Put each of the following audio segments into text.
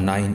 9।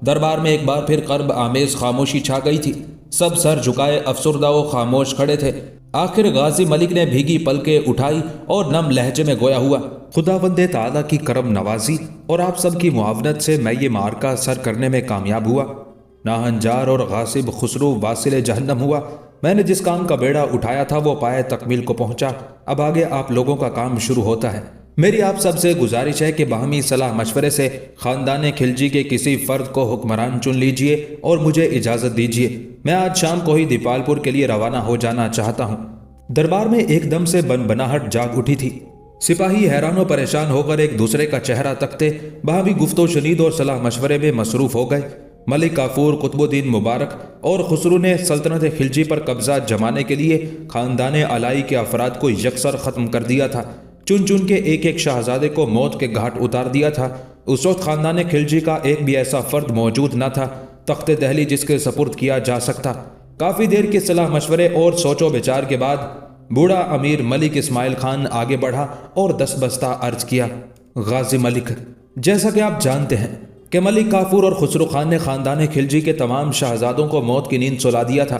دربار میں ایک بار پھر کرب آمیز خاموشی چھا گئی تھی۔ سب سر جھکائے افسردہ و خاموش کھڑے تھے۔ آخر غازی ملک نے بھیگی پلکیں اٹھائی اور نم لہجے میں گویا ہوا، خداوند تعالیٰ کی کرم نوازی اور آپ سب کی معاونت سے میں یہ معرکہ سر کرنے میں کامیاب ہوا۔ ناہنجار اور غاصب خسرو واصل جہنم ہوا۔ میں نے جس کام کا بیڑا اٹھایا تھا وہ پائے تکمیل کو پہنچا۔ اب آگے آپ لوگوں کا کام شروع ہوتا ہے۔ میری آپ سب سے گزارش ہے کہ باہمی صلاح مشورے سے خاندان خلجی کے کسی فرد کو حکمران چن لیجئے اور مجھے اجازت دیجئے۔ میں آج شام کو ہی دیپال پور کے لیے روانہ ہو جانا چاہتا ہوں۔ دربار میں ایک دم سے بنبناہٹ جاگ اٹھی تھی۔ سپاہی حیران و پریشان ہو کر ایک دوسرے کا چہرہ تکتے باہمی گفت و شنید اور صلاح مشورے میں مصروف ہو گئے۔ ملک کافور، قطب الدین مبارک اور خسرو نے سلطنت خلجی پر قبضہ جمانے کے لیے خاندان علائی کے افراد کو یکسر ختم کر دیا تھا۔ چن چن کے ایک ایک شہزادے کو موت کے گھاٹ اتار دیا تھا۔ اس وقت خاندان خلجی کا ایک بھی ایسا فرد موجود نہ تھا تخت دہلی جس کے سپرد کیا جا سکتا۔ کافی دیر کے صلاح مشورے اور سوچ و بچار کے بعد بوڑھا امیر ملک اسماعیل خان آگے بڑھا اور دست بستہ عرض کیا، غازی ملک، جیسا کہ آپ جانتے ہیں کہ ملک کافور اور خسرو خان نے خاندان خلجی کے تمام شہزادوں کو موت کی نیند سلا دیا تھا۔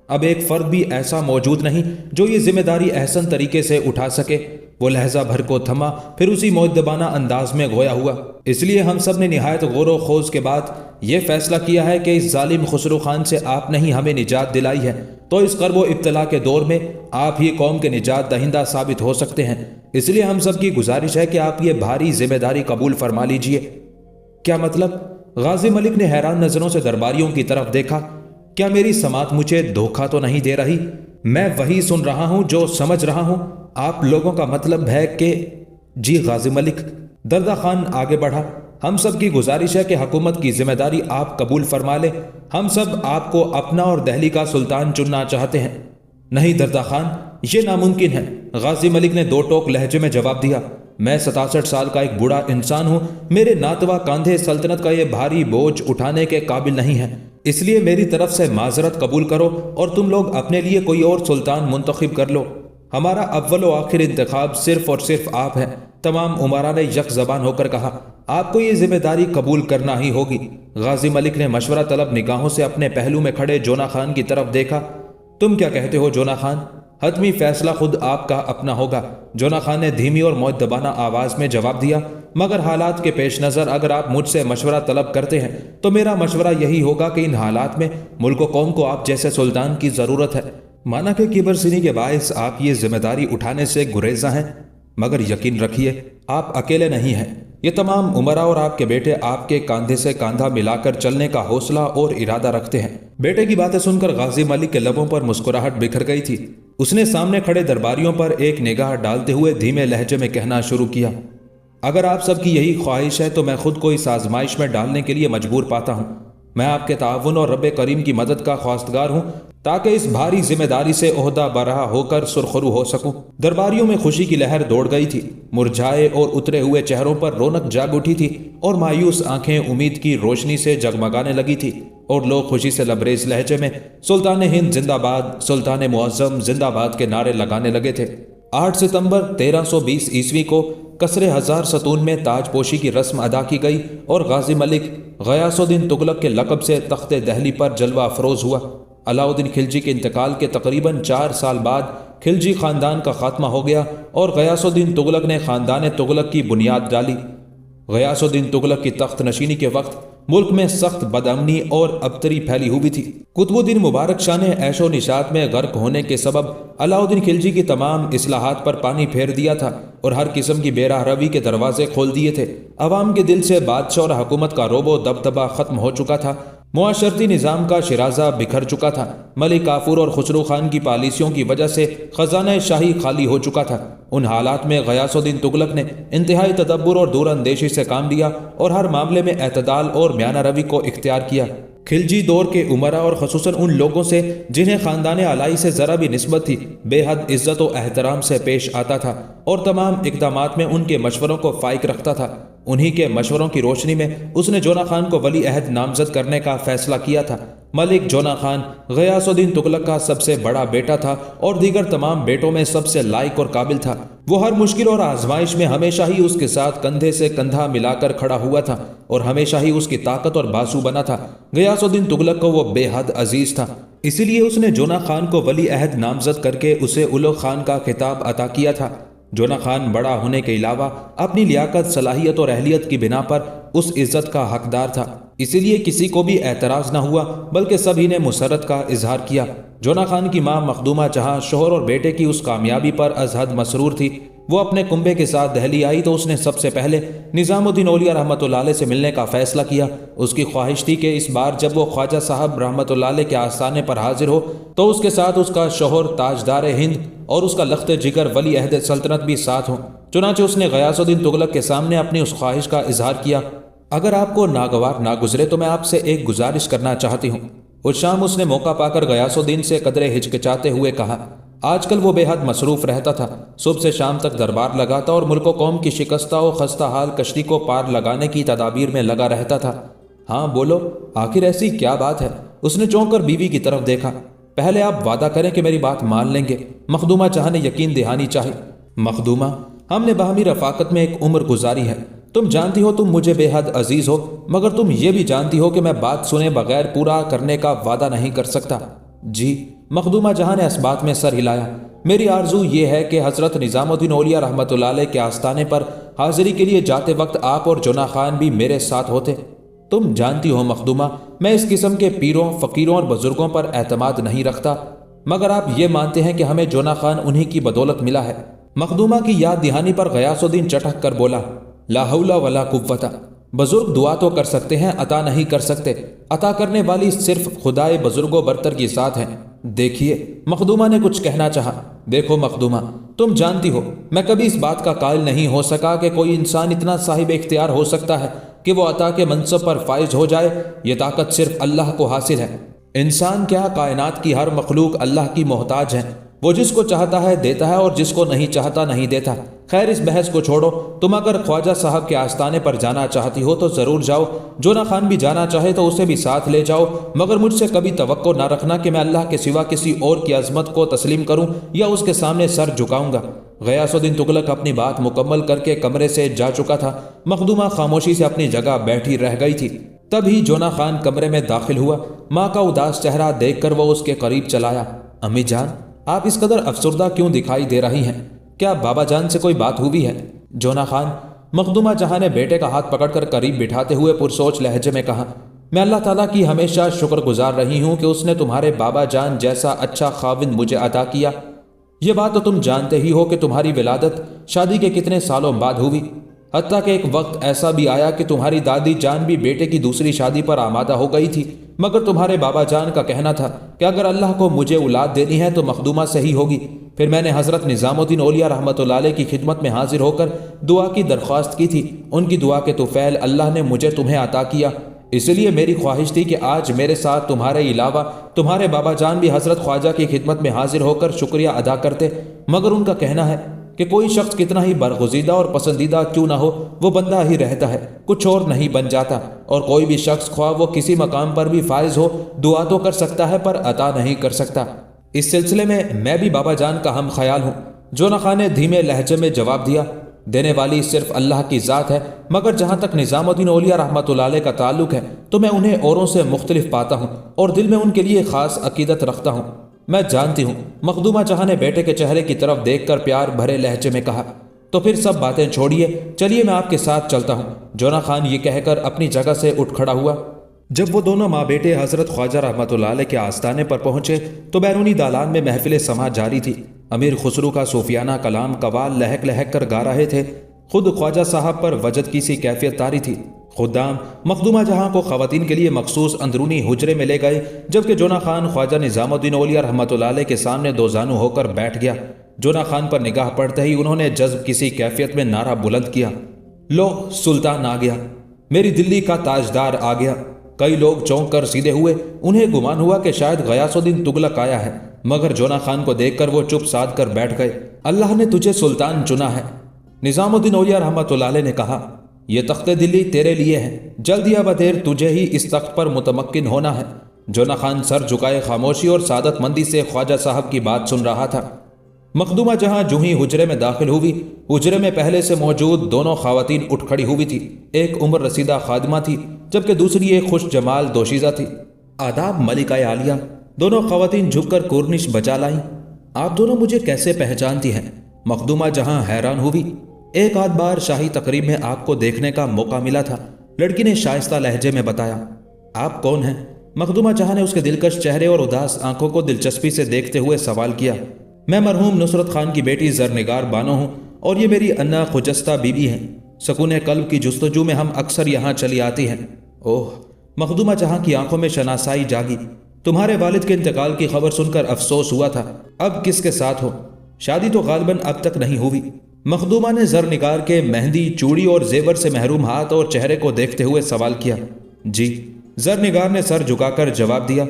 اب ایک فرد بھی ایسا موجود نہیں جو یہ ذمہ داری احسن طریقے سے اٹھا سکے۔ وہ لہجہ بھر کو تھما، پھر اسی مؤدبانہ انداز میں گویا ہوا، اس لیے ہم سب نے نہایت غور و خوض کے بعد یہ فیصلہ کیا ہے کہ اس ظالم خسرو خان سے آپ نے ہی ہمیں نجات دلائی ہے، تو اس کرب و ابتلا کے دور میں آپ ہی قوم کے نجات دہندہ ثابت ہو سکتے ہیں۔ اس لیے ہم سب کی گزارش ہے کہ آپ یہ بھاری ذمہ داری قبول فرما لیجئے۔ کیا مطلب؟ غازی ملک نے حیران نظروں سے درباریوں کی طرف دیکھا۔ کیا میری سماعت مجھے دھوکہ تو نہیں دے رہی؟ میں وہی سن رہا ہوں جو سمجھ رہا ہوں۔ آپ لوگوں کا مطلب ہے کہ… جی غازی ملک، دردہ خان آگے بڑھا، ہم سب کی گزارش ہے کہ حکومت کی ذمہ داری آپ قبول فرما لیں۔ ہم سب آپ کو اپنا اور دہلی کا سلطان چننا چاہتے ہیں۔ نہیں دردہ خان، یہ ناممکن ہے، غازی ملک نے دو ٹوک لہجے میں جواب دیا۔ میں 67 سال کا ایک بوڑھا انسان ہوں، میرے ناتوا کاندھے سلطنت کا یہ بھاری بوجھ اٹھانے کے قابل نہیں ہیں، اس لیے میری طرف سے معذرت قبول کرو اور تم لوگ اپنے لیے کوئی اور سلطان منتخب کر لو۔ ہمارا اول و آخر انتخاب صرف اور صرف آپ ہیں۔ تمام امراء نے یک زبان ہو کر کہا، آپ کو یہ ذمہ داری قبول کرنا ہی ہوگی۔ غازی ملک نے مشورہ طلب نگاہوں سے اپنے پہلو میں کھڑے جونا خان کی طرف دیکھا۔ تم کیا کہتے ہو جونا خان؟ حتمی فیصلہ خود آپ کا اپنا ہوگا، جونا خان نے دھیمی اور مؤدبانہ آواز میں جواب دیا، مگر حالات کے پیش نظر اگر آپ مجھ سے مشورہ طلب کرتے ہیں تو میرا مشورہ یہی ہوگا کہ ان حالات میں ملک و قوم کو آپ جیسے سلطان کی ضرورت ہے۔ مانا کہ کبر سنی کے باعث آپ یہ ذمہ داری اٹھانے سے گریزاں ہیں، مگر یقین رکھیے آپ اکیلے نہیں ہیں۔ یہ تمام امراء اور آپ کے بیٹے آپ کے کاندھے سے کاندھا ملا کر چلنے کا حوصلہ اور ارادہ رکھتے ہیں۔ بیٹے کی باتیں سن کر غازی ملک کے لبوں پر مسکراہٹ بکھر گئی تھی۔ اس نے سامنے کھڑے درباریوں پر ایک نگاہ ڈالتے ہوئے دھیمے لہجے میں کہنا شروع کیا، اگر آپ سب کی یہی خواہش ہے تو میں خود کو اس آزمائش میں ڈالنے کے لیے مجبور پاتا ہوں۔ میں آپ کے تعاون اور رب کریم کی مدد کا خواستگار ہوں تاکہ اس بھاری ذمہ داری سے عہدہ برہا ہو کر سرخرو ہو سکوں۔ درباریوں میں خوشی کی لہر دوڑ گئی تھی، مرجھائے اور اترے ہوئے چہروں پر رونق جاگ اٹھی تھی اور مایوس آنکھیں امید کی روشنی سے جگمگانے لگی تھی، اور لوگ خوشی سے لبریز لہجے میں سلطان ہند زندہ باد، سلطان معظم زندہ باد کے نعرے لگانے لگے تھے۔ 8 ستمبر 1320 عیسوی کو قصر ہزار ستون میں تاج پوشی کی رسم ادا کی گئی اور غازی ملک غیاث الدین تغلق کے لقب سے تخت دہلی پر جلوہ افروز ہوا۔ علاء الدین خلجی کے انتقال کے تقریباً 4 سال بعد خلجی خاندان کا خاتمہ ہو گیا اور غیاث الدین تغلق نے خاندان تغلق کی بنیاد ڈالی۔ غیاث الدین تغلق کی تخت نشینی کے وقت ملک میں سخت بدامنی اور ابتری پھیلی ہوئی تھی۔ قطب الدین مبارک شاہ نے عیش و نشاط میں غرق ہونے کے سبب علاء الدین خلجی کی تمام اصلاحات پر پانی پھیر دیا تھا اور ہر قسم کی بے راہ روی کے دروازے کھول دیے تھے۔ عوام کے دل سے بادشاہ اور حکومت کا رعب و دبدبہ ختم ہو چکا تھا، معاشرتی نظام کا شرازہ بکھر چکا تھا۔ ملک کافور اور خسرو خان کی پالیسیوں کی وجہ سے خزانہ شاہی خالی ہو چکا تھا۔ ان حالات میں غیاث الدین تغلق نے انتہائی تدبر اور دور اندیشی سے کام لیا اور ہر معاملے میں اعتدال اور میانہ روی کو اختیار کیا۔ خلجی دور کے امراء اور خصوصاً ان لوگوں سے جنہیں خاندان علائی سے ذرا بھی نسبت تھی بے حد عزت و احترام سے پیش آتا تھا اور تمام اقدامات میں ان کے مشوروں کو فائق رکھتا تھا۔ انہی کے مشوروں کی روشنی میں اس نے جونا خان کو ولی عہد نامزد کرنے کا فیصلہ کیا تھا۔ ملک جونا خان غیاث الدین تغلق کا سب سے بڑا بیٹا تھا اور دیگر تمام بیٹوں میں سب سے لائق اور قابل تھا۔ وہ ہر مشکل اور آزمائش میں ہمیشہ ہی اس کے ساتھ کندھے سے کندھا ملا کر کھڑا ہوا تھا اور ہمیشہ ہی اس کی طاقت اور بازو بنا تھا۔ غیاث الدین تغلق کو وہ بے حد عزیز تھا، اسی لیے اس نے جونا خان کو ولی عہد نامزد کر کے اسے اولو خان کا خطاب عطا کیا تھا۔ جونا خان بڑا ہونے کے علاوہ اپنی لیاقت، صلاحیت اور اہلیت کی بنا پر اس عزت کا حقدار تھا، اسی لیے کسی کو بھی اعتراض نہ ہوا بلکہ سبھی نے مسرت کا اظہار کیا۔ جونا خان کی ماں مخدومہ جہاں شوہر اور بیٹے کی اس کامیابی پر از حد مسرور تھی، وہ اپنے کنبے کے ساتھ دہلی آئی تو اس نے سب سے پہلے نظام الدین اولیاء رحمۃ اللہ علیہ سے ملنے کا فیصلہ کیا۔ اس کی خواہش تھی کہ اس بار جب وہ خواجہ صاحب رحمۃ اللہ علیہ کے آستانے پر حاضر ہو تو اس کے ساتھ اس کا شوہر تاجدار ہند اور اس کا لخت جگر ولی عہد سلطنت بھی ساتھ ہوں۔ چنانچہ اس نے غیاث الدین تغلق کے سامنے اپنی اس خواہش کا اظہار کیا۔ اگر آپ کو ناگوار نہ گزرے تو میں آپ سے ایک گزارش کرنا چاہتی ہوں۔ اس شام اس نے موقع پا کر غیاث الدین سے قدرے ہچکچاتے ہوئے کہا۔ آج کل وہ بے حد مصروف رہتا تھا، صبح سے شام تک دربار لگاتا اور ملک و قوم کی شکستہ و خستہ حال کشتی کو پار لگانے کی تدابیر میں لگا رہتا تھا۔ ہاں بولو، آخر ایسی کیا بات ہے؟ اس نے چونک کر بیوی کی طرف دیکھا۔ پہلے آپ وعدہ کریں کہ میری بات مان لیں گے، مخدومہ جہاں نے یقین دہانی چاہی۔ مخدومہ، ہم نے باہمی رفاقت میں ایک عمر گزاری ہے، تم جانتی ہو تم مجھے بے حد عزیز ہو، مگر تم یہ بھی جانتی ہو کہ میں بات سنے بغیر پورا کرنے کا وعدہ نہیں کر سکتا۔ جی، مخدومہ جہاں نے اس بات میں سر ہلایا۔ میری آرزو یہ ہے کہ حضرت نظام الدین اولیاء رحمۃ اللہ علیہ کے آستانے پر حاضری کے لیے جاتے وقت آپ اور جونا خان بھی میرے ساتھ ہوتے۔ تم جانتی ہو مخدومہ، میں اس قسم کے پیروں، فقیروں اور بزرگوں پر اعتماد نہیں رکھتا، مگر آپ یہ مانتے ہیں کہ ہمیں جونا خان انہی کی بدولت ملا ہے۔ مخدومہ کی یاد دہانی پر غیاث الدین چٹک کر بولا، لا حول ولا قوت۔ بزرگ دعا تو کر سکتے ہیں، عطا نہیں کر سکتے، عطا کرنے والی صرف خدائے بزرگ و برتر کی ذات ہے۔ دیکھیے، مخدومہ نے کچھ کہنا چاہا۔ دیکھو مخدومہ، تم جانتی ہو میں کبھی اس بات کا قائل نہیں ہو سکا کہ کوئی انسان اتنا صاحب اختیار ہو سکتا ہے کہ وہ عطا کے منصب پر فائز ہو جائے۔ یہ طاقت صرف اللہ کو حاصل ہے۔ انسان کیا، کائنات کی ہر مخلوق اللہ کی محتاج ہے، وہ جس کو چاہتا ہے دیتا ہے اور جس کو نہیں چاہتا نہیں دیتا۔ خیر، اس بحث کو چھوڑو، تم اگر خواجہ صاحب کے آستانے پر جانا چاہتی ہو تو ضرور جاؤ، جونا خان بھی جانا چاہے تو اسے بھی ساتھ لے جاؤ، مگر مجھ سے کبھی توقع نہ رکھنا کہ میں اللہ کے سوا کسی اور کی عظمت کو تسلیم کروں یا اس کے سامنے سر جھکاؤں گا۔ غیاث الدین تغلق اپنی بات مکمل کر کے کمرے سے جا چکا تھا۔ مخدومہ خاموشی سے اپنی جگہ بیٹھی رہ گئی تھی۔ تبھی جونا خان کمرے میں داخل ہوا۔ ماں کا اداس چہرہ دیکھ کر وہ اس کے قریب چلایا۔ امی جان، آپ اس قدر افسردہ کیوں دکھائی دے رہی ہیں؟ کیا بابا جان سے کوئی بات ہوئی ہے؟ جونا خان، مخدومہ جہاں نے بیٹے کا ہاتھ پکڑ کر قریب بٹھاتے ہوئے پرسوچ لہجے میں کہا، میں اللہ تعالیٰ کی ہمیشہ شکر گزار رہی ہوں کہ اس نے تمہارے بابا جان جیسا اچھا خاوند مجھے عطا کیا۔ یہ بات تو تم جانتے ہی ہو کہ تمہاری ولادت شادی کے کتنے سالوں بعد ہوئی، حتیٰ کہ ایک وقت ایسا بھی آیا کہ تمہاری دادی جان بھی بیٹے کی دوسری شادی پر آمادہ ہو گئی تھی، مگر تمہارے بابا جان کا کہنا تھا کہ اگر اللہ کو مجھے اولاد دینی ہے تو مخدومہ سے ہی ہوگی۔ پھر میں نے حضرت نظام الدین اولیاء رحمۃ اللہ علیہ کی خدمت میں حاضر ہو کر دعا کی درخواست کی تھی۔ ان کی دعا کے طفیل اللہ نے مجھے تمہیں عطا کیا، اس لیے میری خواہش تھی کہ آج میرے ساتھ تمہارے علاوہ تمہارے بابا جان بھی حضرت خواجہ کی خدمت میں حاضر ہو کر شکریہ ادا کرتے، مگر ان کا کہنا ہے کہ کوئی شخص کتنا ہی برگزیدہ اور پسندیدہ کیوں نہ ہو، وہ بندہ ہی رہتا ہے، کچھ اور نہیں بن جاتا، اور کوئی بھی شخص خواہ وہ کسی مقام پر بھی فائز ہو، دعا تو کر سکتا ہے پر عطا نہیں کر سکتا۔ اس سلسلے میں بھی بابا جان کا ہم خیال ہوں۔ جونا خان نے دھیمے لہجے میں جواب دیا، دینے والی صرف اللہ کی ذات ہے، مگر جہاں تک نظام الدین اولیاء رحمۃ اللہ علیہ کا تعلق ہے تو میں انہیں اوروں سے مختلف پاتا ہوں اور دل میں ان کے لیے خاص عقیدت رکھتا ہوں۔ میں جانتی ہوں، مخدومہ جہاں نے بیٹے کے چہرے کی طرف دیکھ کر پیار بھرے لہجے میں کہا، تو پھر سب باتیں چھوڑیے، چلیے میں آپ کے ساتھ چلتا ہوں۔ جونا خان یہ کہہ کر اپنی جگہ سے اٹھ کھڑا ہوا۔ جب وہ دونوں ماں بیٹے حضرت خواجہ رحمۃ اللہ علیہ کے آستانے پر پہنچے تو بیرونی دالان میں محفل سماع جاری تھی۔ امیر خسرو کا صوفیانہ کلام قوال لہک لہک کر گا رہے تھے۔ خود خواجہ صاحب پر وجد کی سی کیفیت طاری تھی۔ خدام مخدومہ جہاں کو خواتین کے لیے مخصوص اندرونی حجرے میں لے گئے، جبکہ جونا خان خواجہ نظام الدین اولیاء رحمۃ اللہ علیہ کے سامنے دو زانو ہو کر بیٹھ گیا۔ جونا خان پر نگاہ پڑتے ہی انہوں نے جذب کسی کیفیت میں نعرہ بلند کیا، لو سلطان آ گیا، میری دلی کا تاجدار آ گیا۔ کئی لوگ چونک کر سیدھے ہوئے، انہیں گمان ہوا کہ شاید غیاث الدین تغلق آیا ہے، مگر جونا خان کو دیکھ کر وہ چپ سادھ کر بیٹھ گئے۔ اللہ نے تجھے سلطان چنا ہے، نظام الدین اولیاء رحمۃ اللہ علیہ نے کہا، یہ تخت دلی تیرے لیے ہے، جلد یا بدیر تجھے ہی اس تخت پر متمکن ہونا ہے۔ جونا خان سر جھکائے خاموشی اور سعادت مندی سے خواجہ صاحب کی بات سن رہا تھا۔ مخدومہ جہاں جو ہی حجرے میں داخل ہوئی، حجرے میں پہلے سے موجود دونوں خواتین اٹھ کھڑی ہوئی تھی۔ ایک عمر رسیدہ خادمہ تھی جبکہ دوسری ایک خوش جمال دوشیزہ تھی۔ آداب ملکہ عالیہ، دونوں خواتین جھک کر کورنش بجا لائیں۔ آپ دونوں مجھے کیسے پہچانتی ہیں؟ مخدومہ جہاں حیران ہوئی۔ ایک آدھ بار شاہی تقریب میں آپ کو دیکھنے کا موقع ملا تھا، لڑکی نے شائستہ لہجے میں بتایا۔ آپ کون ہیں؟ مخدومہ جہاں نے اس کے دلکش چہرے اور اداس آنکھوں کو دلچسپی سے دیکھتے ہوئے سوال کیا۔ میں مرحوم نصرت خان کی بیٹی زرنگار بانو ہوں اور یہ میری انا خجستہ بیوی ہیں۔ سکون قلب کی جستجو میں ہم اکثر یہاں چلی آتی ہیں۔ اوہ! مخدومہ جہاں کی آنکھوں میں شناسائی جاگی۔ تمہارے والد کے انتقال کی خبر سن کر افسوس ہوا تھا، اب کس کے ساتھ ہو؟ شادی تو غالباً اب تک نہیں ہوئی۔ مخدومہ نے زرنگار کے مہندی، چوڑی اور زیور سے محروم ہاتھ اور چہرے کو دیکھتے ہوئے سوال کیا۔ جی، زرنگار نے سر جھکا کر جواب دیا۔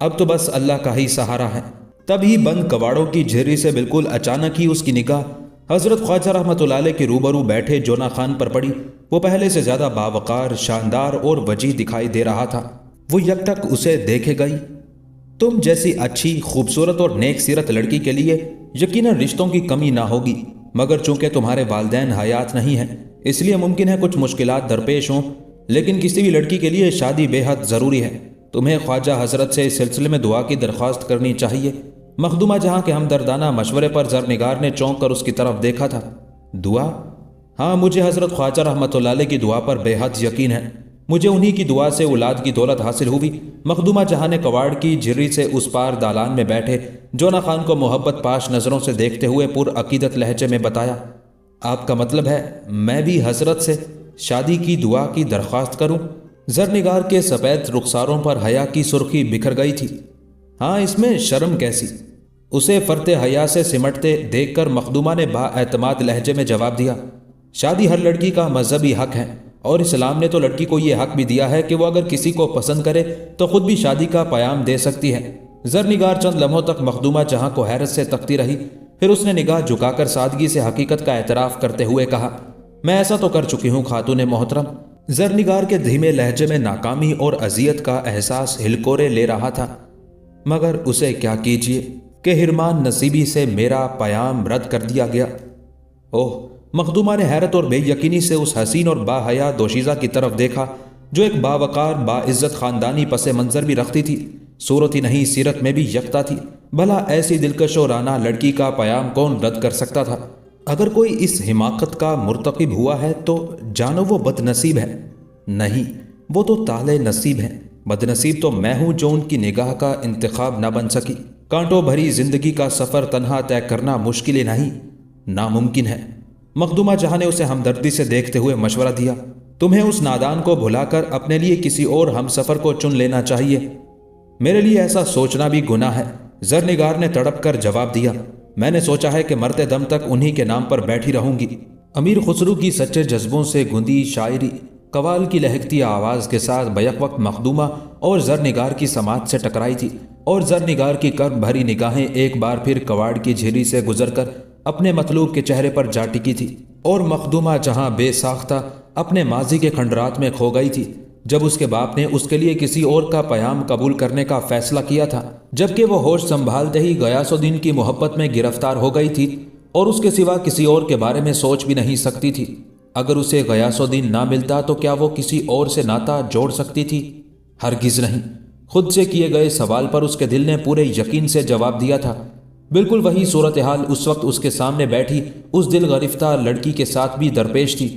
اب تو بس اللہ کا ہی سہارا ہے۔ تبھی بند کواڑوں کی جھری سے بالکل اچانک ہی اس کی نگاہ حضرت خواجہ رحمۃ اللہ علیہ کے روبرو بیٹھے جونا خان پر پڑی۔ وہ پہلے سے زیادہ باوقار، شاندار اور وجیح دکھائی دے رہا تھا۔ وہ یک ٹک اسے دیکھے گئی۔ تم جیسی اچھی، خوبصورت اور نیک سیرت لڑکی کے لیے یقیناً رشتوں کی کمی نہ ہوگی، مگر چونکہ تمہارے والدین حیات نہیں ہیں اس لیے ممکن ہے کچھ مشکلات درپیش ہوں، لیکن کسی بھی لڑکی کے لیے شادی بے حد ضروری ہے۔ تمہیں خواجہ حضرت سے اس سلسلے میں دعا کی درخواست کرنی چاہیے۔ مخدومہ جہاں کے ہمدردانہ مشورے پر زرنگار نے چونک کر اس کی طرف دیکھا تھا۔ دعا؟ ہاں، مجھے حضرت خواجہ رحمۃ اللہ علیہ کی دعا پر بے حد یقین ہے۔ مجھے انہی کی دعا سے اولاد کی دولت حاصل ہوئی۔ مخدومہ جہاں نے کواڑ کی جھری سے اس پار دالان میں بیٹھے جونا خان کو محبت پاش نظروں سے دیکھتے ہوئے پر عقیدت لہجے میں بتایا۔ آپ کا مطلب ہے میں بھی حضرت سے شادی کی دعا کی درخواست کروں؟ زرنگار کے سفید رخساروں پر حیا کی سرخی بکھر گئی تھی۔ ہاں، اس میں شرم کیسی؟ اسے فرط حیا سے سمٹتے دیکھ کر مخدومہ نے با اعتماد لہجے میں جواب دیا۔ شادی ہر لڑکی کا مذہبی حق ہے اور اسلام نے تو لڑکی کو یہ حق بھی دیا ہے کہ وہ اگر کسی کو پسند کرے تو خود بھی شادی کا پیام دے سکتی ہے۔ زرنگار چند لمحوں تک مخدومہ جہاں کو حیرت سے تکتی رہی، پھر اس نے نگاہ جھکا کر سادگی سے حقیقت کا اعتراف کرتے ہوئے کہا، میں ایسا تو کر چکی ہوں خاتون محترم۔ زرنگار کے دھیمے لہجے میں ناکامی اور اذیت کا احساس ہلکورے لے رہا تھا، مگر اسے کیا کیجیے کہ حرمان نصیبی سے میرا پیام رد کر دیا گیا۔ اوہ! مخدومہ نے حیرت اور بے یقینی سے اس حسین اور با حیا دوشیزہ کی طرف دیکھا جو ایک باوقار، باعزت خاندانی پس منظر بھی رکھتی تھی، صورت ہی نہیں سیرت میں بھی یکتا تھی۔ بھلا ایسی دلکش و رانہ لڑکی کا پیام کون رد کر سکتا تھا؟ اگر کوئی اس حماقت کا مرتکب ہوا ہے تو جانو وہ بد نصیب ہے۔ نہیں، وہ تو تالے نصیب ہے۔ بد نصیب تو میں ہوں جو ان کی نگاہ کا انتخاب نہ بن سکی۔ کانٹوں بھری زندگی کا سفر تنہا طے کرنا مشکل ہی نہیں، ناممکن ہے۔ مخدومہ جہاں نے اسے ہمدردی سے دیکھتے ہوئے مشورہ دیا، تمہیں اس نادان کو بھلا کر اپنے لیے کسی اور ہم سفر کو چن لینا چاہیے۔ میرے لیے ایسا سوچنا بھی گناہ ہے، زرنگار نے تڑپ کر جواب دیا۔ میں نے سوچا ہے کہ مرتے دم تک انہی کے نام پر بیٹھی رہوں گی۔ امیر خسرو کی سچے جذبوں سے گندی شاعری قوال کی لہکتی آواز کے ساتھ بیک وقت مخدومہ اور زرنگار کی سماعت سے ٹکرائی تھی، اور زرنگار کی کرب بھری نگاہیں ایک بار پھر کواڑ کی جھیری سے گزر کر اپنے مطلوب کے چہرے پر جا ٹکی تھی، اور مخدومہ جہاں بے ساختہ اپنے ماضی کے کھنڈرات میں کھو گئی تھی جب اس کے باپ نے اس کے لیے کسی اور کا پیام قبول کرنے کا فیصلہ کیا تھا، جبکہ وہ ہوش سنبھالتے ہی غیاث الدین کی محبت میں گرفتار ہو گئی تھی اور اس کے سوا کسی اور کے بارے میں سوچ بھی نہیں سکتی تھی۔ اگر اسے غیاث الدین نہ ملتا تو کیا وہ کسی اور سے ناتا جوڑ سکتی تھی؟ ہرگز نہیں۔ خود سے کیے گئے سوال پر اس کے دل نے پورے یقین سے جواب دیا تھا۔ بالکل وہی صورتحال اس وقت اس کے سامنے بیٹھی اس دل گرفتہ لڑکی کے ساتھ بھی درپیش تھی۔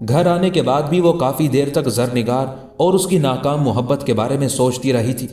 گھر آنے کے بعد بھی وہ کافی دیر تک زرنگار اور اس کی ناکام محبت کے بارے میں سوچتی رہی تھی۔